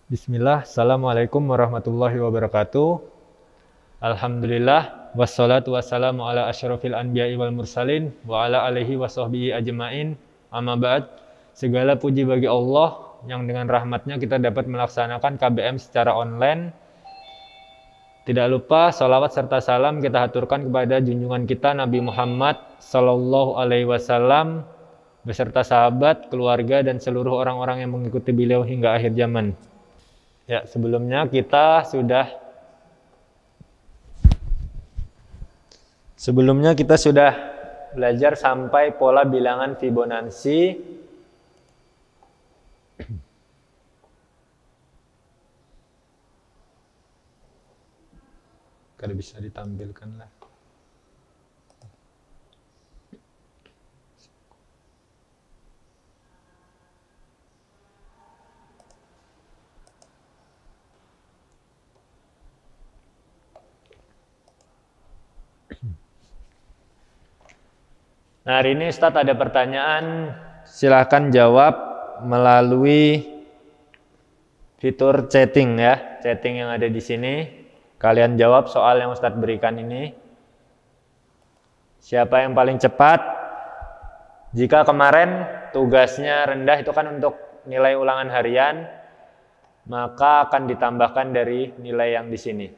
Bismillah, Assalamualaikum warahmatullahi wabarakatuh. Alhamdulillah, wassalatu wassalamu ala asyrafil anbiya'i wal mursalin wa ala alihi wa sahbihi ajma'in. Amma ba'd, segala puji bagi Allah yang dengan rahmatnya kita dapat melaksanakan KBM secara online. Tidak lupa salawat serta salam kita haturkan kepada junjungan kita Nabi Muhammad Sallallahu Alaihi Wasallam beserta sahabat, keluarga, dan seluruh orang-orang yang mengikuti beliau hingga akhir zaman. Ya, sebelumnya kita sudah belajar sampai pola bilangan Fibonacci. Kalau bisa ditampilkan lah. Nah, hari ini Ustadz ada pertanyaan, silahkan jawab melalui fitur chatting ya, chatting yang ada di sini. Kalian jawab soal yang Ustadz berikan ini. Siapa yang paling cepat? Jika kemarin tugasnya rendah itu kan untuk nilai ulangan harian, maka akan ditambahkan dari nilai yang di sini.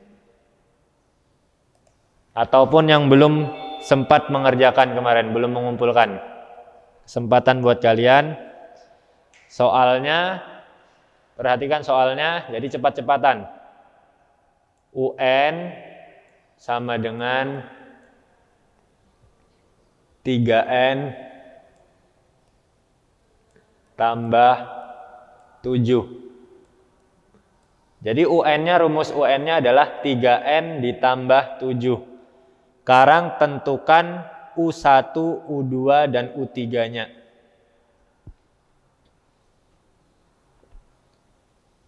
Ataupun yang belum sempat mengerjakan kemarin, belum mengumpulkan. Kesempatan buat kalian. Soalnya, perhatikan soalnya, jadi cepat-cepatan. UN sama dengan 3N tambah 7. Jadi UN-nya, rumus UN-nya adalah 3N ditambah 7. Sekarang tentukan U1, U2, dan U3-nya.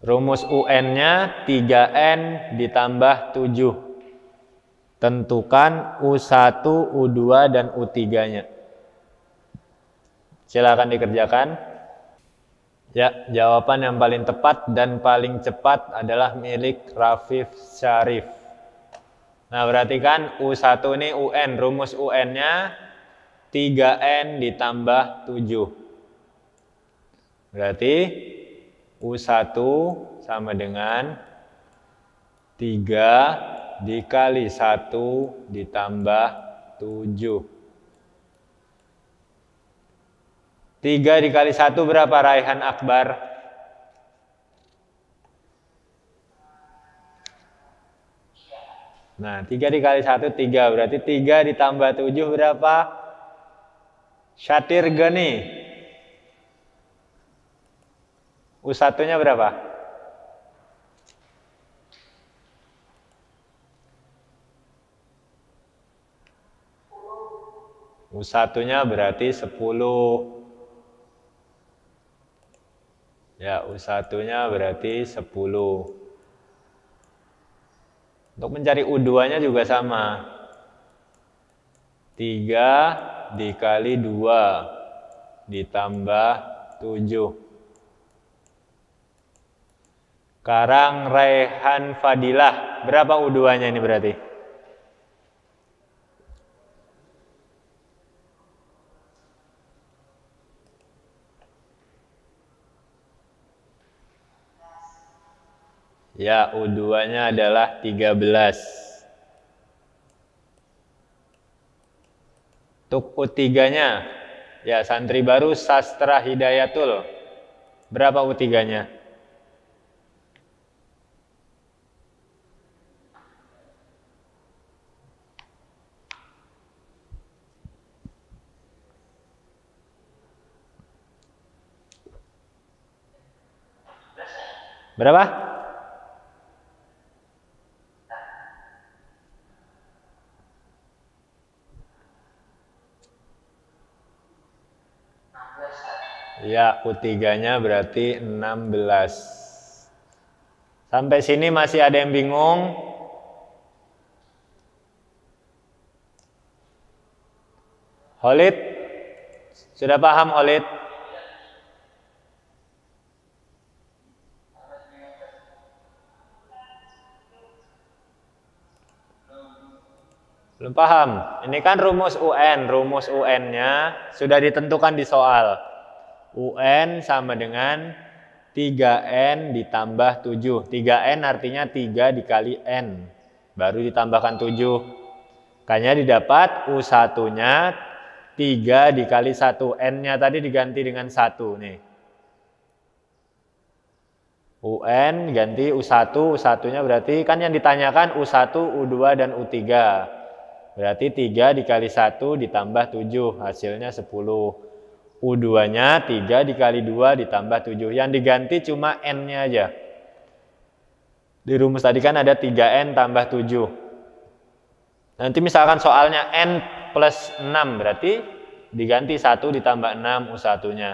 Rumus UN-nya 3N ditambah 7. Tentukan U1, U2, dan U3-nya. Silakan dikerjakan. Ya, jawaban yang paling tepat dan paling cepat adalah milik Rafif Syarif. Nah, perhatikan U1 ini UN, rumus UN-nya 3N ditambah 7. Berarti U1 sama dengan 3 dikali 1 ditambah 7. 3 dikali 1 berapa, Raihan Akbar? Nah, 3 dikali 1, 3. Berarti 3 ditambah 7 berapa? Syatir Gani. U1-nya berapa? U1-nya berarti 10. Ya, U1-nya berarti 10. Untuk mencari U2-nya juga sama. 3 dikali 2 ditambah 7. Sekarang Raihan Fadilah. Berapa U2-nya ini berarti? Ya, U2-nya adalah 13. Untuk U3-nya, ya santri baru Sastra Hidayatul. Berapa U3-nya? Berapa? Ya, U3-nya berarti 16. Sampai sini masih ada yang bingung? Khalid? Sudah paham, Khalid? Belum paham? Ini kan rumus UN. Rumus UN-nya sudah ditentukan di soal. UN sama dengan 3N ditambah 7. 3N artinya 3 dikali N. Baru ditambahkan 7. Makanya didapat U1-nya 3 dikali 1. N-nya tadi diganti dengan 1 nih. UN ganti U1. U1-nya berarti kan yang ditanyakan U1, U2, dan U3. Berarti 3 dikali 1 ditambah 7. Hasilnya 10. U2-nya 3 dikali 2 ditambah 7. Yang diganti cuma N-nya aja. Di rumus tadi kan ada 3N tambah 7. Nanti misalkan soalnya N plus 6. Berarti diganti 1 ditambah 6 U1-nya.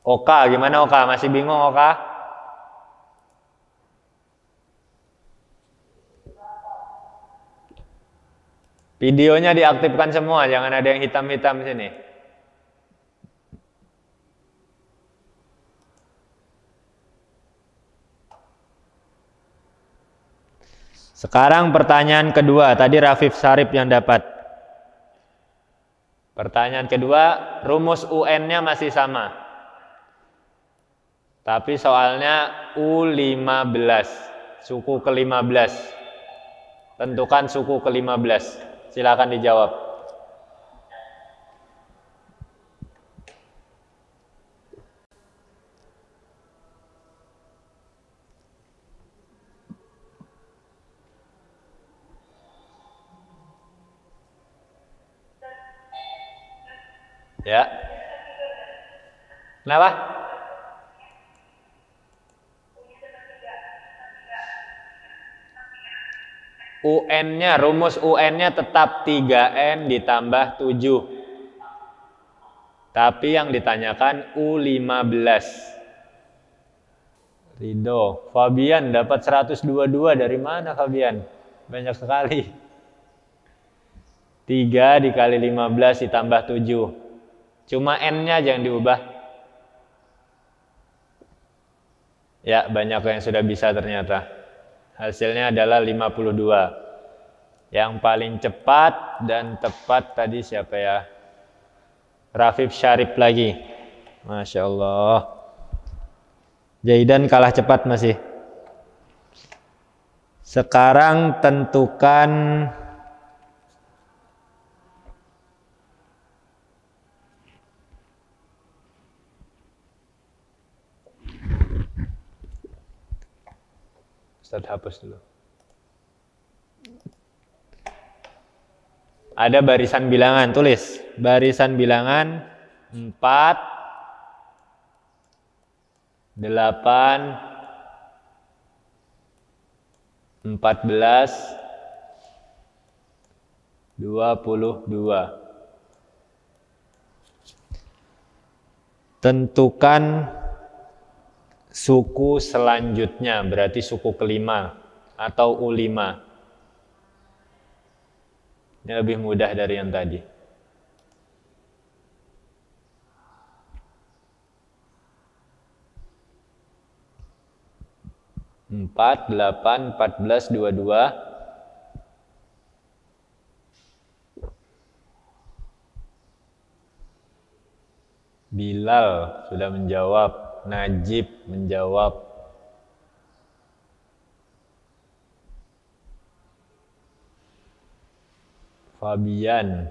Oka, gimana Oka? Masih bingung Oka? Videonya diaktifkan semua, jangan ada yang hitam-hitam sini. Sekarang pertanyaan kedua, tadi Rafif Sarip yang dapat. Pertanyaan kedua, rumus UN-nya masih sama. Tapi soalnya U15, suku ke-15. Tentukan suku ke-15. Silakan dijawab. Ya. Kenapa? UN-nya, rumus UN-nya tetap 3N ditambah 7. Tapi yang ditanyakan U15. Ridho. Fabian dapat 122. Dari mana Fabian? Banyak sekali. 3 dikali 15 ditambah 7. Cuma N-nya aja yang diubah. Ya, banyak yang sudah bisa ternyata. Hasilnya adalah 52. Yang paling cepat dan tepat tadi siapa ya? Rafif Syarif lagi. Masya Allah. Jaidan kalah cepat masih. Sekarang tentukan Ustaz hapus dulu. Ada barisan bilangan, tulis. Barisan bilangan 4, 8, 14, 22. Tentukan suku selanjutnya, berarti suku kelima atau U5. Ini lebih mudah dari yang tadi. 4, 8, 14, 22. Bilal sudah menjawab. Najib menjawab. Fabian.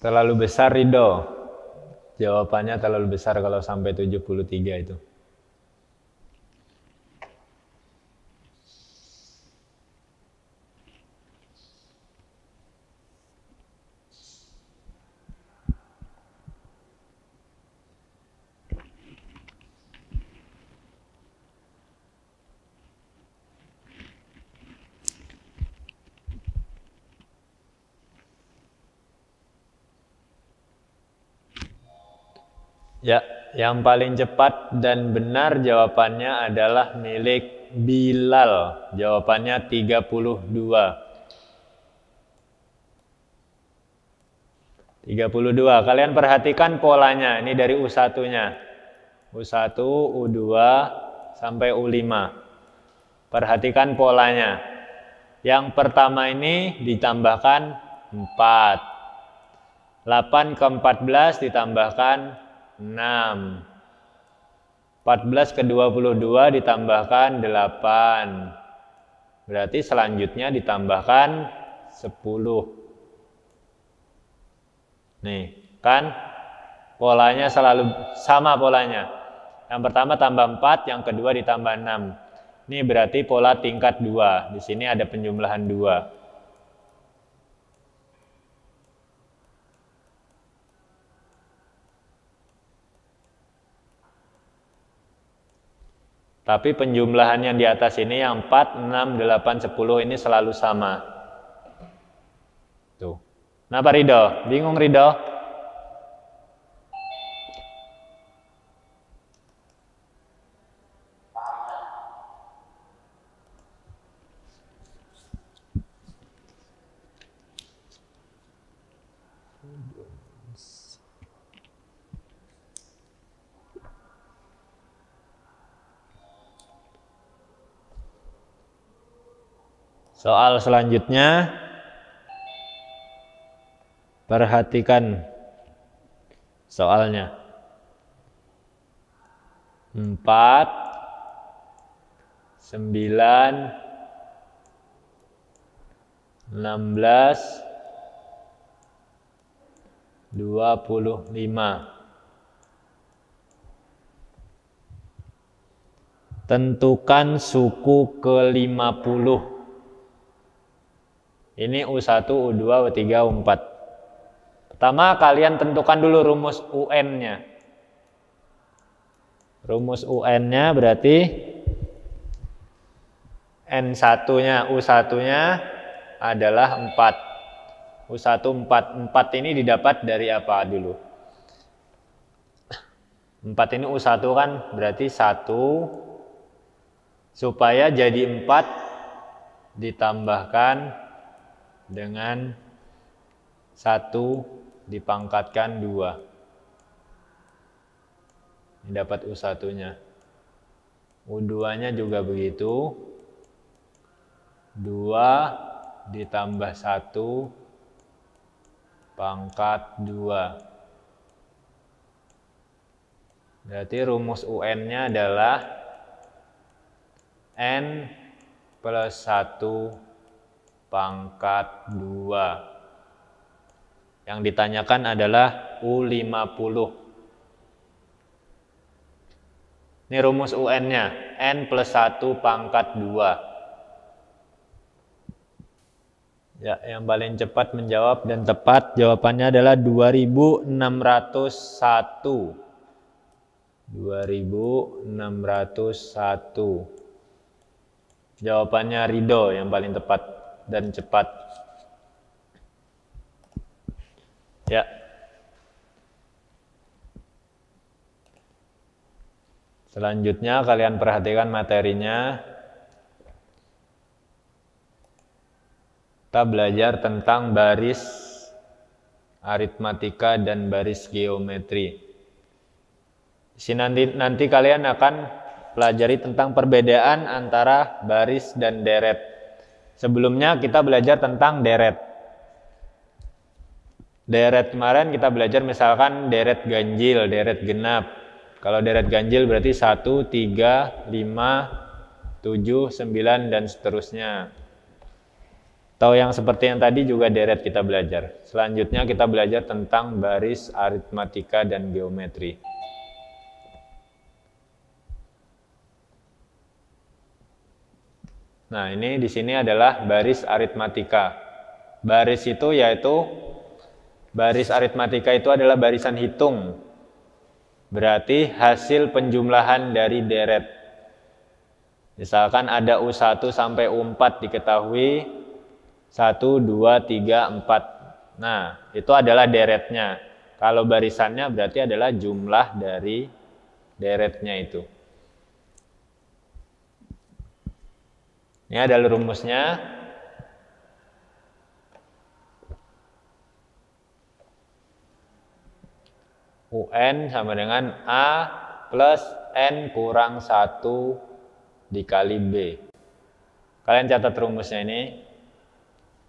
Terlalu besar Ridho. Jawabannya terlalu besar kalau sampai 73 itu. Ya, yang paling cepat dan benar jawabannya adalah milik Bilal. Jawabannya 32. 32. Kalian perhatikan polanya. Ini dari U1-nya. U1, U2, sampai U5. Perhatikan polanya. Yang pertama ini ditambahkan 4. 8 ke 14 ditambahkan 6. 14 ke 22 ditambahkan 8. Berarti selanjutnya ditambahkan 10. Nih, kan polanya selalu sama polanya. Yang pertama tambah 4, yang kedua ditambah 6. Ini berarti pola tingkat 2. Di sini ada penjumlahan 2. Tapi penjumlahan yang di atas ini yang 4, 6, 8, 10 ini selalu sama. Tuh. Kenapa Ridho? Bingung Ridho? Soal selanjutnya, perhatikan soalnya. 4, 9, 16, 25. Tentukan suku ke-50. Ini U1, U2, U3, U4. Pertama kalian tentukan dulu rumus UN-nya. Rumus UN-nya berarti N1-nya, U1-nya adalah 4. U1 4. 4 ini didapat dari apa dulu? 4 ini U1 kan berarti 1. Supaya jadi 4 ditambahkan dengan 1 dipangkatkan 2. Ini dapat U1-nya. U2-nya juga begitu. 2 ditambah 1 pangkat 2. Berarti rumus UN-nya adalah N plus 1 pangkat 2. Yang ditanyakan adalah U50. Ini rumus UN-nya, N plus 1 pangkat 2. Ya, yang paling cepat menjawab dan tepat jawabannya adalah 2601. 2601. Jawabannya Ridho yang paling tepat dan cepat. Ya. Selanjutnya kalian perhatikan materinya. Kita belajar tentang baris aritmatika dan baris geometri. Nanti kalian akan pelajari tentang perbedaan antara baris dan deret. Sebelumnya kita belajar tentang deret. Deret kemarin kita belajar misalkan deret ganjil, deret genap. Kalau deret ganjil berarti 1, 3, 5, 7, 9 dan seterusnya. Atau yang seperti yang tadi juga deret kita belajar. Selanjutnya kita belajar tentang baris aritmatika dan geometri. Nah, ini di sini adalah baris aritmatika. Baris itu yaitu baris aritmatika itu adalah barisan hitung. Berarti hasil penjumlahan dari deret. Misalkan ada U1 sampai U4 diketahui 1, 2, 3, 4. Nah, itu adalah deretnya. Kalau barisannya berarti adalah jumlah dari deretnya itu. Ini adalah rumusnya. UN sama dengan A plus N kurang 1 dikali B. Kalian catat rumusnya ini.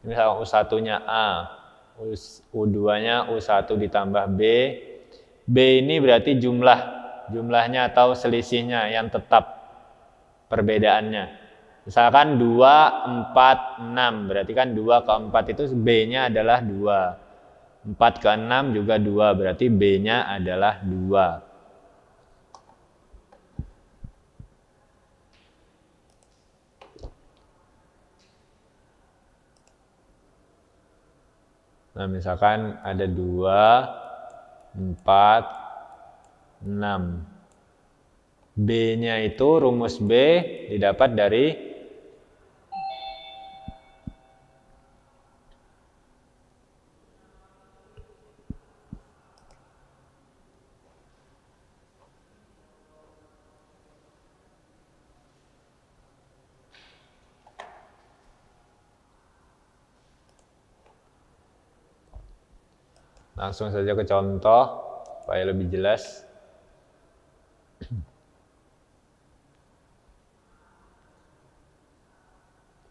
Misalnya U1-nya A, U2-nya U1 ditambah B. B ini berarti jumlahnya atau selisihnya yang tetap perbedaannya. Misalkan 2, 4, 6, berarti kan 2 ke 4 itu B-nya adalah 2. 4 ke 6 juga 2, berarti B-nya adalah 2. Nah, misalkan ada 2, 4, 6. B-nya itu rumus B didapat dari langsung saja ke contoh supaya lebih jelas.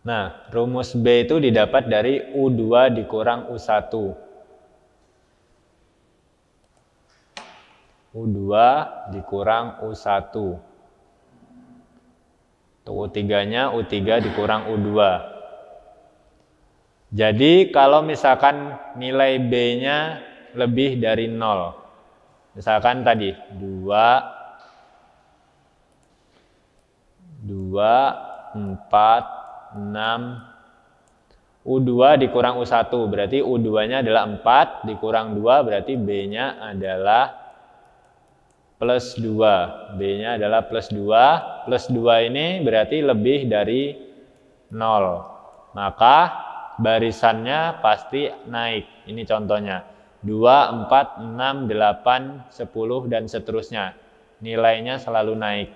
Nah, rumus B itu didapat dari U2 dikurang U1. U2 dikurang U1. Untuk U3-nya U3 dikurang U2. Jadi kalau misalkan nilai B-nya lebih dari 0. Misalkan tadi 2, 4, 6. U2 dikurang U1 berarti U2-nya adalah 4 dikurang 2 berarti B-nya adalah plus 2. B-nya adalah plus 2. Plus 2 ini berarti lebih dari 0. Maka barisannya pasti naik. Ini contohnya. 2, 4, 6, 8, 10, dan seterusnya. Nilainya selalu naik.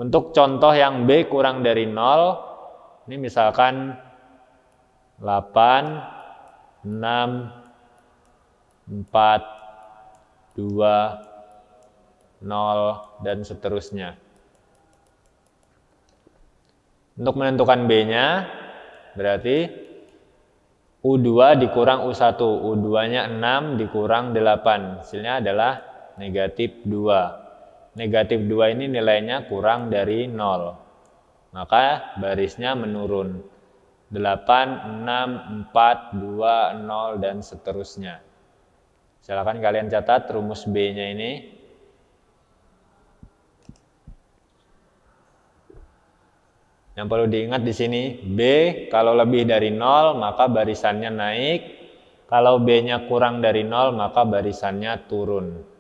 Untuk contoh yang B kurang dari 0, ini misalkan 8, 6, 4, 2, 0, dan seterusnya. Untuk menentukan B-nya, berarti U2 dikurang U1. U2-nya 6 dikurang 8. Hasilnya adalah negatif 2. Negatif 2 ini nilainya kurang dari 0. Maka barisnya menurun. 8, 6, 4, 2, 0, dan seterusnya. Silakan kalian catat rumus B-nya ini. Yang perlu diingat di sini, B kalau lebih dari 0 maka barisannya naik. Kalau B-nya kurang dari 0 maka barisannya turun.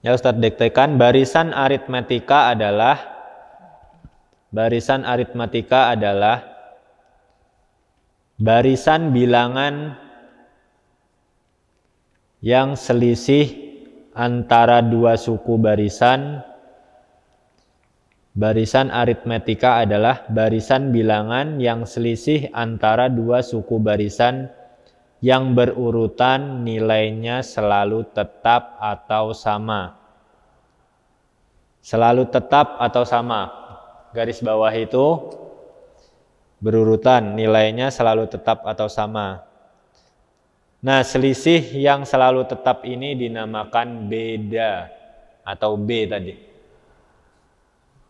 Ya Ustadz, diktekan barisan aritmatika adalah barisan bilangan yang selisih antara dua suku barisan. Barisan aritmatika adalah barisan bilangan yang selisih antara dua suku barisan yang berurutan nilainya selalu tetap atau sama. Selalu tetap atau sama. Garis bawah itu berurutan, nilainya selalu tetap atau sama. Nah, selisih yang selalu tetap ini dinamakan beda. atau B tadi.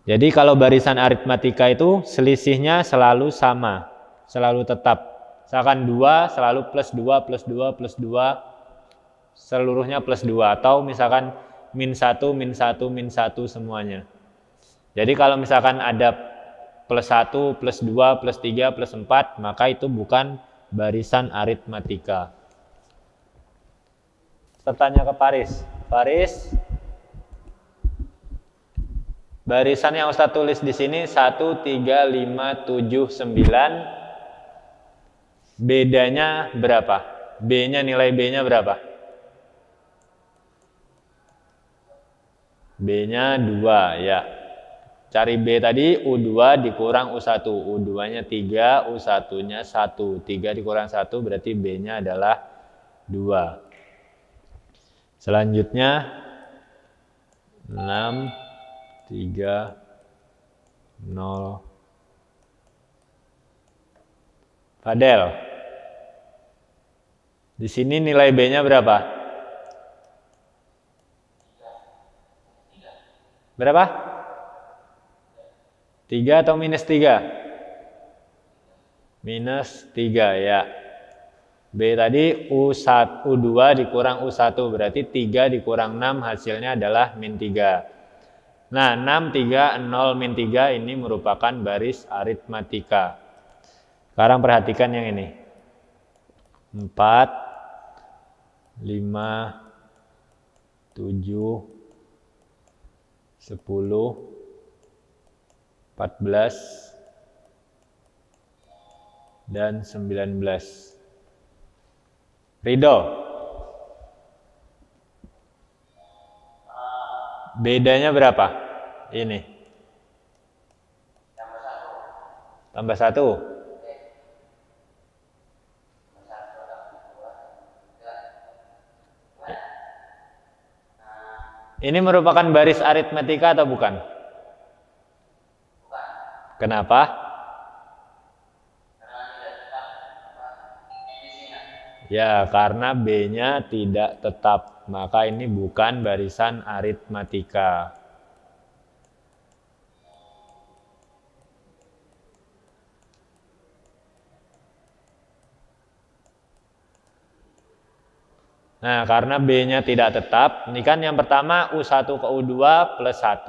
Jadi kalau barisan aritmatika itu selisihnya selalu sama, selalu tetap. Misalkan 2 selalu plus 2, plus 2, plus 2, seluruhnya plus 2. Atau misalkan min 1, min 1, min 1 semuanya. Jadi kalau misalkan ada plus 1, plus 2, plus 3, plus 4, maka itu bukan barisan aritmatika. Tanya ke Faris. Faris, barisan yang Ustaz tulis di sini 1, 3, 5, 7, 9. Bedanya berapa? B-nya, nilai B-nya berapa? B-nya 2 ya. Cari B tadi U2 dikurang U1. U2-nya 3, U1-nya 1. 3 dikurang 1 berarti B-nya adalah 2. Selanjutnya 6, 3, 0. Fadel. Di sini nilai B-nya berapa? Berapa? 3 atau minus 3? Minus 3 ya. B tadi U1, U2 dikurang U1 berarti 3 dikurang 6 hasilnya adalah min 3. Nah 6, 3, 0, min 3 ini merupakan baris aritmatika. Sekarang perhatikan yang ini. 4, 5, 7, 10, 14 dan 19. Ridho, bedanya berapa? Ini tambah 1. Ini merupakan baris aritmatika atau bukan? Kenapa? Ya, karena B-nya tidak tetap, maka ini bukan barisan aritmatika. Nah, karena B-nya tidak tetap, ini kan yang pertama U1 ke U2 plus 1,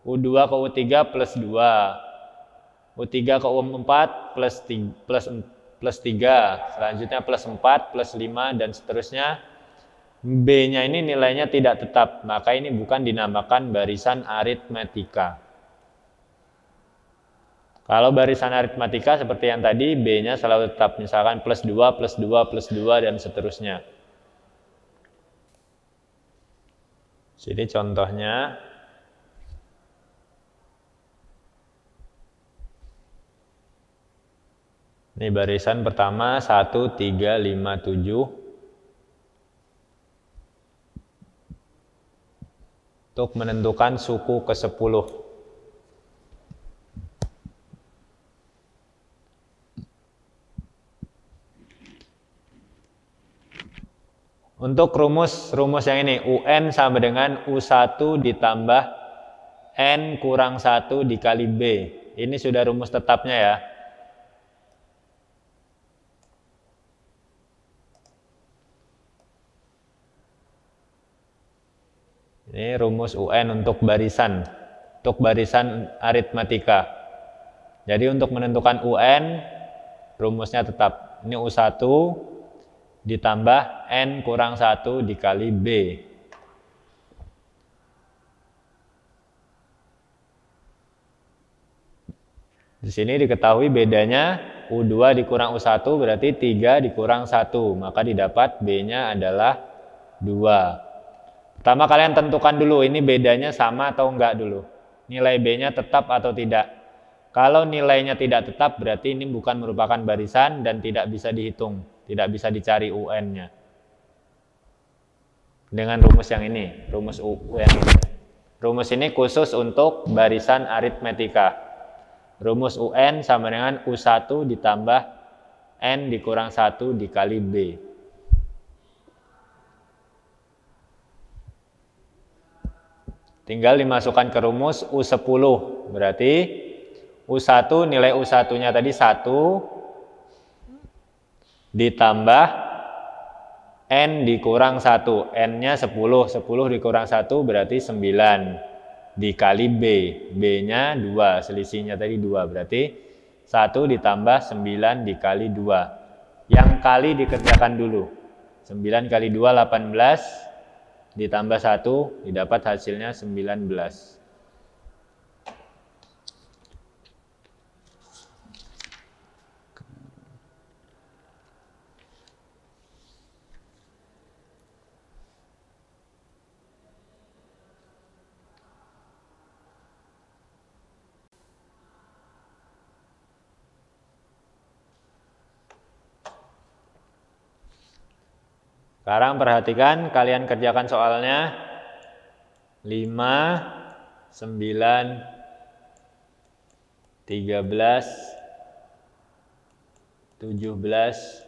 U2 ke U3 plus 2, U3 ke U4 plus 3, selanjutnya plus 4, plus 5, dan seterusnya. B-nya ini nilainya tidak tetap, maka ini bukan dinamakan barisan aritmatika. Kalau barisan aritmatika seperti yang tadi, B-nya selalu tetap, misalkan plus 2, plus 2, plus 2, dan seterusnya. Sini contohnya. Ini barisan pertama 1, 3, 5, 7. Untuk menentukan suku ke-10. Untuk rumus yang ini, UN sama dengan U1 ditambah N kurang 1 dikali B. Ini sudah rumus tetapnya ya. Ini rumus UN untuk barisan aritmatika. Jadi untuk menentukan UN, rumusnya tetap. Ini U1 ditambah N kurang 1 dikali B. Di sini diketahui bedanya U2 dikurang U1 berarti 3 dikurang 1. Maka didapat B-nya adalah 2. Pertama kalian tentukan dulu ini bedanya sama atau enggak dulu. Nilai B-nya tetap atau tidak. Kalau nilainya tidak tetap berarti ini bukan merupakan barisan dan tidak bisa dihitung. Tidak bisa dicari UN-nya. Dengan rumus yang ini, rumus UN ini. Rumus ini khusus untuk barisan aritmatika. Rumus UN sama dengan U1 ditambah N dikurang 1 dikali B. Tinggal dimasukkan ke rumus U10. Berarti U1 nilai U1-nya tadi 1 ditambah N dikurang 1. N-nya 10. 10 dikurang 1 berarti 9. Dikali B. B-nya 2. Selisihnya tadi 2. Berarti 1 ditambah 9 dikali 2. Yang kali dikerjakan dulu. 9 kali 2 18. Ditambah 1 didapat hasilnya 19. Sekarang perhatikan, kalian kerjakan soalnya. 5, 9, 13, 17,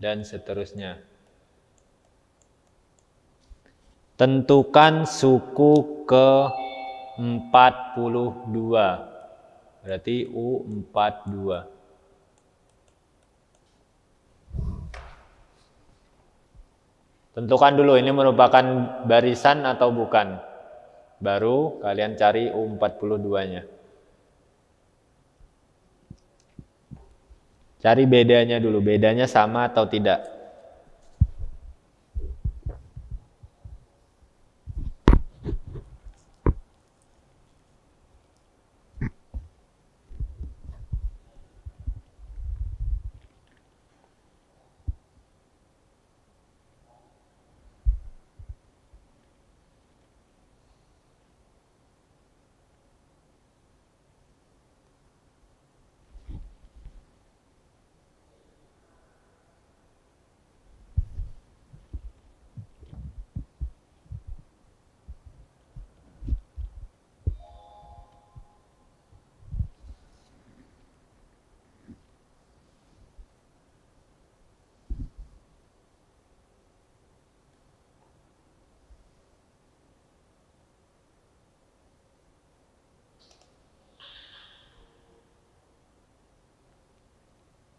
dan seterusnya. Tentukan suku ke-42. Berarti U42. Tentukan dulu ini merupakan barisan atau bukan. Baru kalian cari U42-nya. Cari bedanya dulu, bedanya sama atau tidak.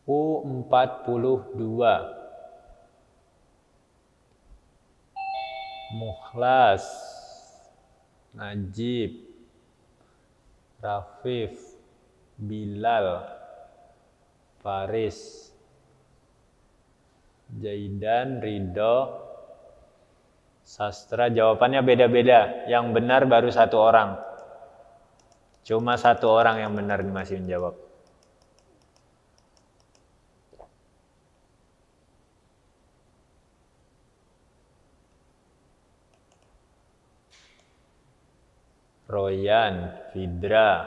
U42. Mukhlas, Najib, Rafif, Bilal, Faris, Jaidan, Ridho, Sastra. Jawabannya beda-beda. Yang benar baru 1 orang. Cuma 1 orang yang benar masih menjawab. Royan, Fidra,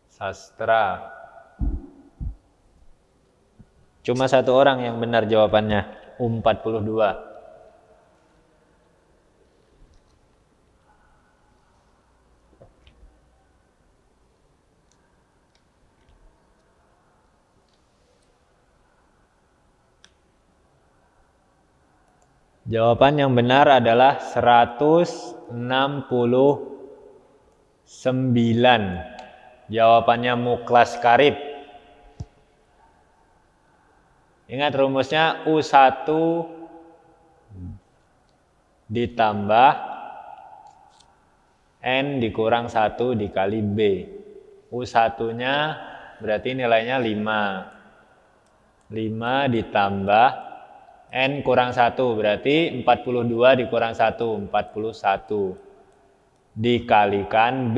Sastra. Cuma 1 orang yang benar jawabannya, U42. Jawaban yang benar adalah 169. Jawabannya Mukhlas Karib. Ingat rumusnya U1 ditambah N dikurang 1 dikali B. U1-nya berarti nilainya 5. 5 ditambah N kurang 1 berarti 42 dikurang 1, 41. Dikalikan B.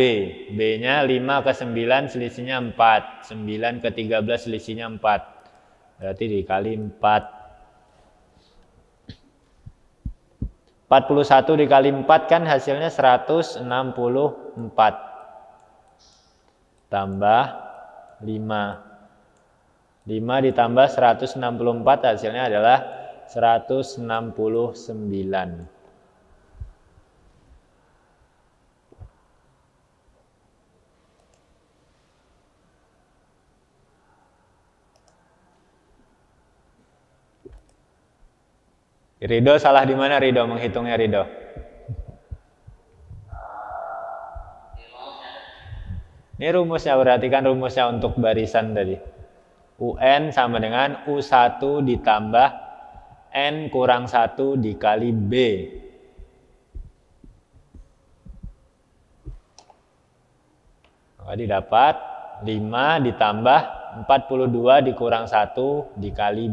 B-nya 5 ke 9 selisihnya 4. 9 ke 13 selisihnya 4. Berarti dikali 4. 41 dikali 4 kan hasilnya 164. Tambah 5. 5 ditambah 164 hasilnya adalah 169. Ridho salah di mana Ridho menghitungnya Ridho? Ini rumusnya, perhatikan rumusnya untuk barisan tadi. UN sama dengan U1 ditambah N kurang 1 dikali B. Maka didapat 5 ditambah 42 dikurang 1 dikali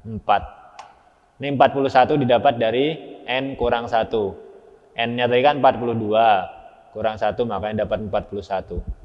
4. Ini 41 didapat dari N kurang 1. N-nya tadi kan 42. Kurang 1 makanya dapat 41.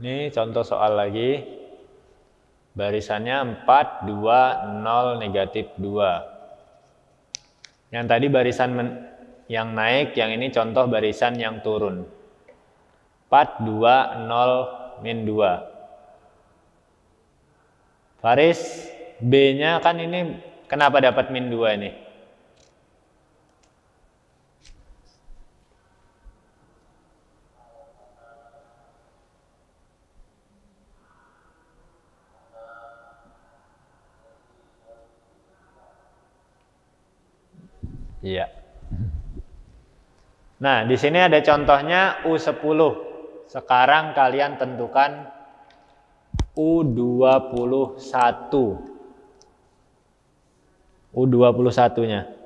Ini contoh soal lagi. Barisannya 4, 2, 0, negatif 2. Yang tadi barisan yang naik, yang ini contoh barisan yang turun. 4, 2, 0, min 2. Baris B-nya kan ini kenapa dapat min 2 ini? Iya. Nah, di sini ada contohnya U10. Sekarang kalian tentukan U21. U21-nya.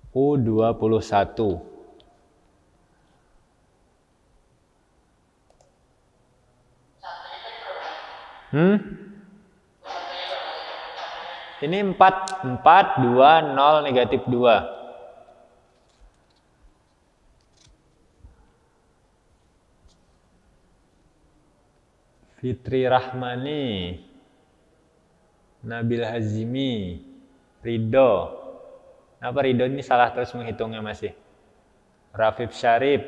U21. Ini 4, 2, 0, negatif 2. Fitri Rahmani, Nabil Hazimi, Ridho. Kenapa Ridho ini salah terus menghitungnya masih? Rafif Syarif.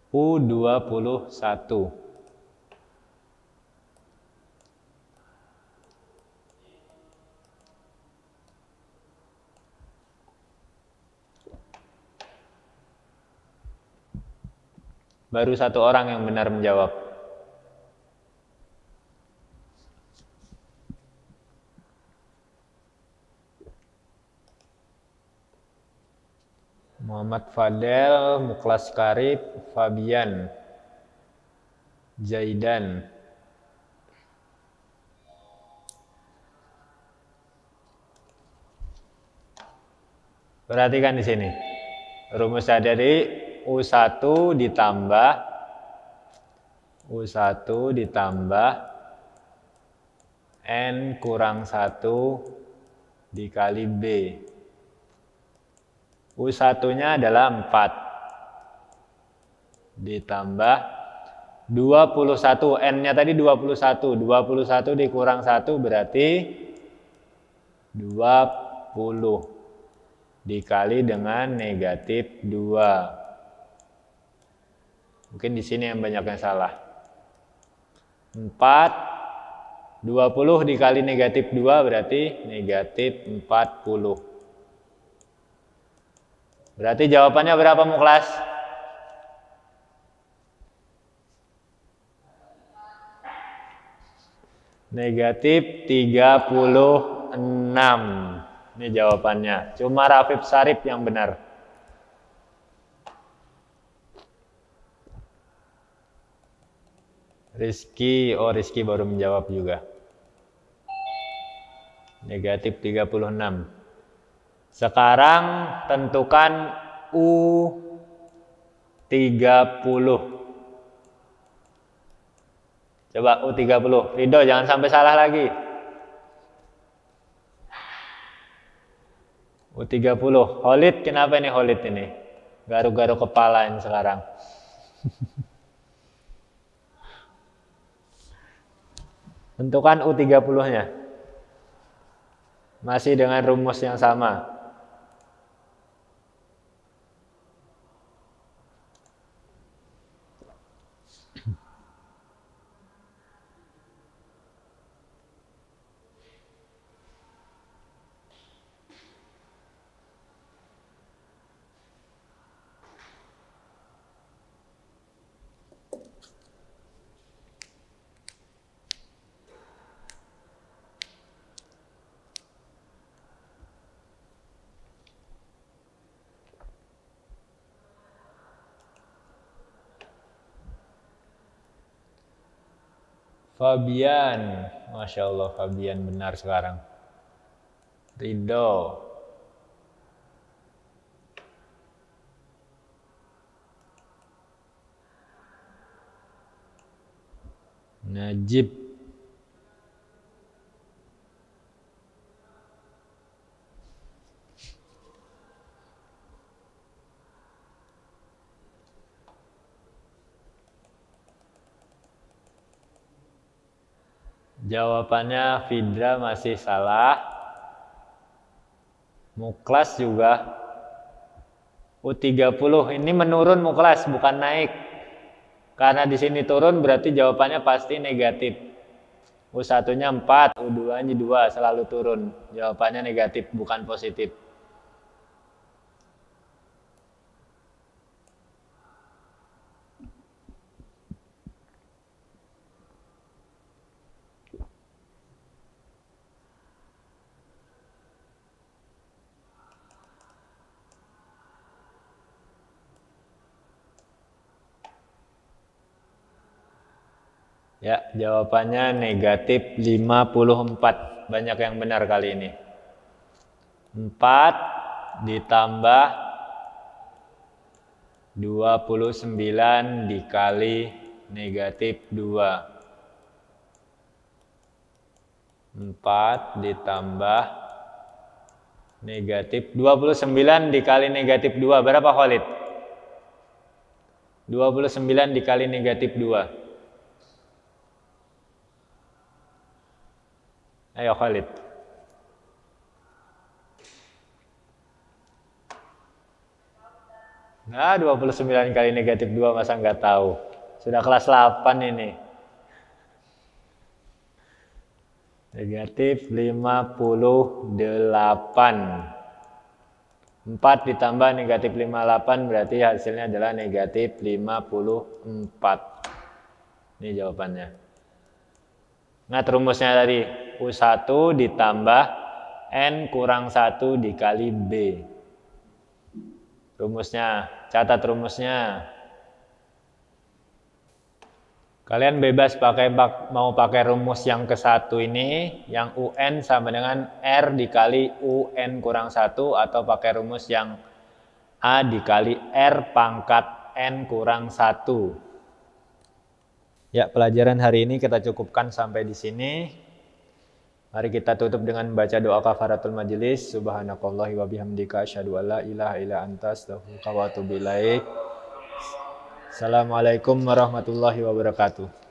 U21. Baru satu orang yang benar menjawab. Muhammad Fadel, Muklas Karib, Fabian, Zaidan. Perhatikan di sini. Rumusnya dari U1 ditambah N kurang 1 dikali B. U1-nya adalah 4 ditambah 21. N-nya tadi 21. 21 dikurang 1 berarti 20. dikali dengan negatif 2. Mungkin di sini yang banyak yang salah. 20 dikali negatif 2 berarti negatif 40. Berarti jawabannya berapa Muklas? Negatif 36. Ini jawabannya. Cuma Rafif Sarip yang benar. Rizky baru menjawab juga. Negatif 36. Sekarang tentukan U30. Coba U30. Ridho jangan sampai salah lagi. U30. Khalid, kenapa ini Khalid ini? Garu-garu kepala ini sekarang. Tentukan U30-nya. Masih dengan rumus yang sama. Fabian, Masya Allah Fabian benar sekarang. Ridho. Najib. Jawabannya Fidra masih salah. Muklas juga. U30 ini menurun Muklas, bukan naik. Karena di sini turun berarti jawabannya pasti negatif. U1-nya 4, U2-nya 2 selalu turun. Jawabannya negatif, bukan positif. Ya, jawabannya negatif 54. Banyak yang benar kali ini. 4 ditambah 29 dikali negatif 2. 4 ditambah negatif 29 dikali negatif 2. Berapa Khalid? 29 dikali negatif 2. Ayo Khalid. Nah, 29 kali negatif 2 masa nggak tahu. Sudah kelas 8 ini. Negatif 58. 4 ditambah negatif 58 berarti hasilnya adalah negatif 54. Ini jawabannya. Nah, rumusnya tadi U1 ditambah N kurang 1 dikali B. Rumusnya, catat rumusnya. Kalian bebas mau pakai rumus yang ke-1 ini, yang UN sama dengan R dikali UN kurang 1, atau pakai rumus yang A dikali R pangkat N kurang 1. Ya, pelajaran hari ini kita cukupkan sampai di sini. Mari kita tutup dengan membaca doa kafaratul majelis. Subhanallahi wa bihamdika asyhadu an la ilaha illa anta astaghfiruka wa atubu ilaik. Assalamualaikum warahmatullahi wabarakatuh.